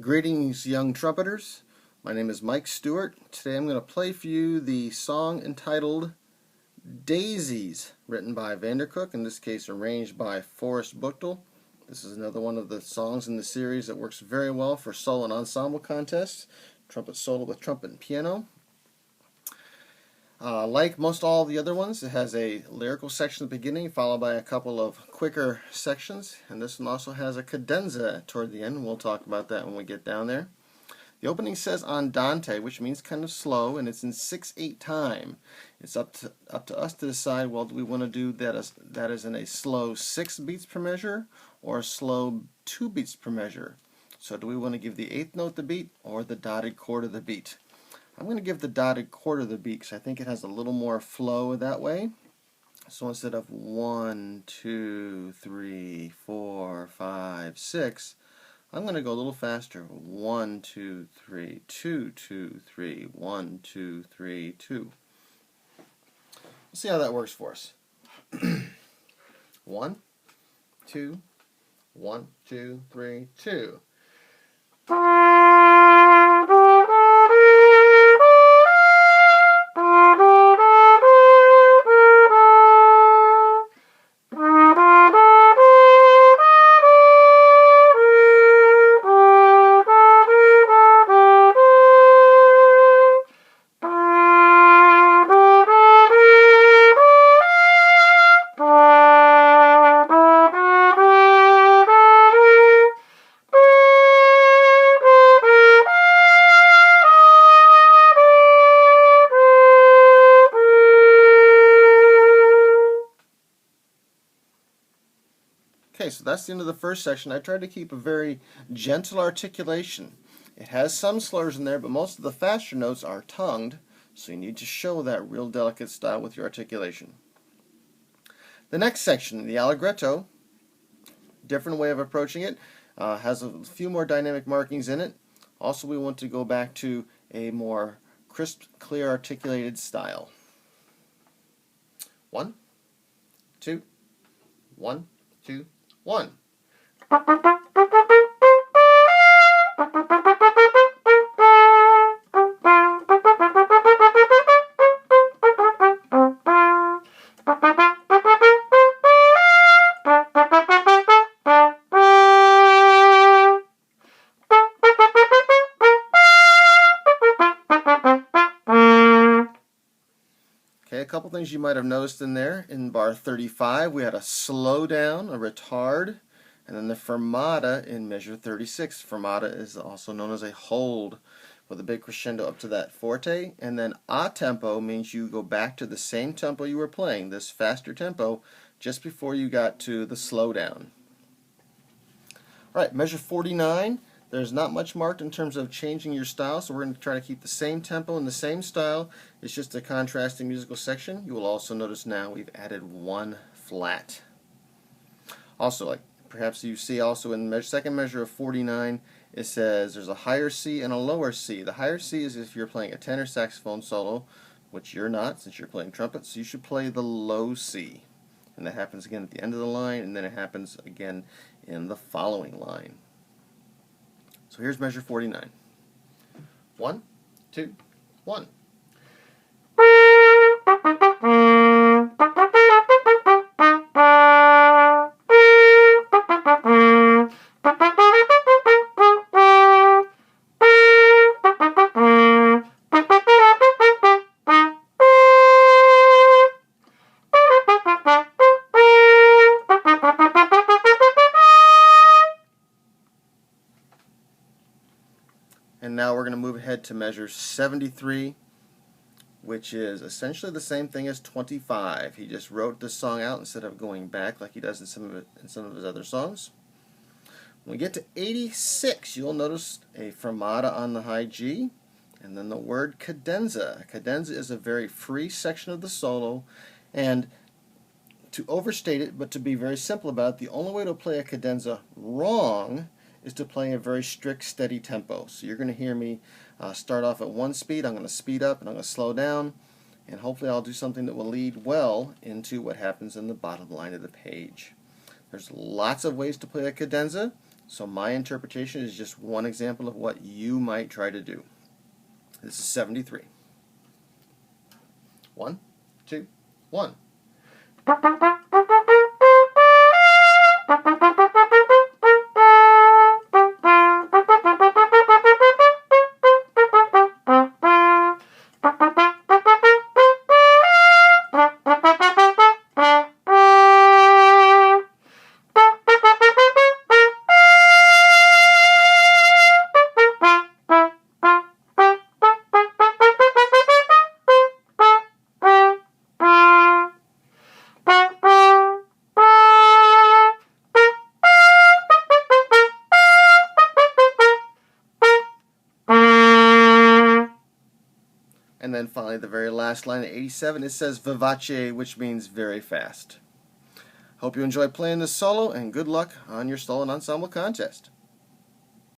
Greetings, young trumpeters. My name is Mike Stewart. Today I'm going to play for you the song entitled Daisies, written by Vander Cook, in this case arranged by Forrest Buchtel. This is another one of the songs in the series that works very well for solo and ensemble contests, trumpet solo with trumpet and piano. Like most all the other ones, it has a lyrical section at the beginning followed by a couple of quicker sections, and this one also has a cadenza toward the end. We'll talk about that when we get down there. The opening says andante, which means kind of slow, and it's in 6/8 time. It's up to us to decide, well, do we want to do that as in a slow 6 beats per measure or a slow 2 beats per measure? So do we want to give the 8th note the beat or the dotted quarter the beat? I'm going to give the dotted quarter the beat because I think it has a little more flow that way. So instead of 1, 2, 3, 4, 5, 6, I'm going to go a little faster. 1, 2, 3, 2, 2, 3, 1, 2, 3, 2. Let's see how that works for us. 1, 2, 1, 2, 3, 2. Okay, so that's the end of the first section. I tried to keep a very gentle articulation. It has some slurs in there, but most of the faster notes are tongued, so you need to show that real delicate style with your articulation. The next section, the allegretto, different way of approaching it, has a few more dynamic markings in it. Also, we want to go back to a more crisp, clear, articulated style. 1, 2, 1, 2, 1. Okay, a couple things you might have noticed in there. In bar 35, we had a slow down, a retard, and then the fermata in measure 36. Fermata is also known as a hold with a big crescendo up to that forte. And then a tempo means you go back to the same tempo you were playing, this faster tempo, just before you got to the slow down. All right, measure 49. There's not much marked in terms of changing your style, so we're going to try to keep the same tempo and the same style. It's just a contrasting musical section. You will also notice now we've added one flat. Also, like perhaps you see also in the second measure of 49, it says there's a higher C and a lower C. The higher C is if you're playing a tenor saxophone solo, which you're not since you're playing trumpet, so you should play the low C. And that happens again at the end of the line, and then it happens again in the following line. So here's measure 49. 1, 2, 1. And now we're going to move ahead to measure 73, which is essentially the same thing as 25. He just wrote this song out instead of going back like he does in some of his other songs. When we get to 86, you'll notice a fermata on the high G, and then the word cadenza. Cadenza is a very free section of the solo, and to overstate it, but to be very simple about it, the only way to play a cadenza wrong is to play a very strict, steady tempo. So you're going to hear me start off at one speed. I'm going to speed up and I'm going to slow down, and hopefully I'll do something that will lead well into what happens in the bottom line of the page. There's lots of ways to play a cadenza, So my interpretation is just one example of what you might try to do. This is 73. 1, 2, 1. And then finally, the very last line at 87, it says vivace, which means very fast. Hope you enjoy playing this solo, and good luck on your solo ensemble contest.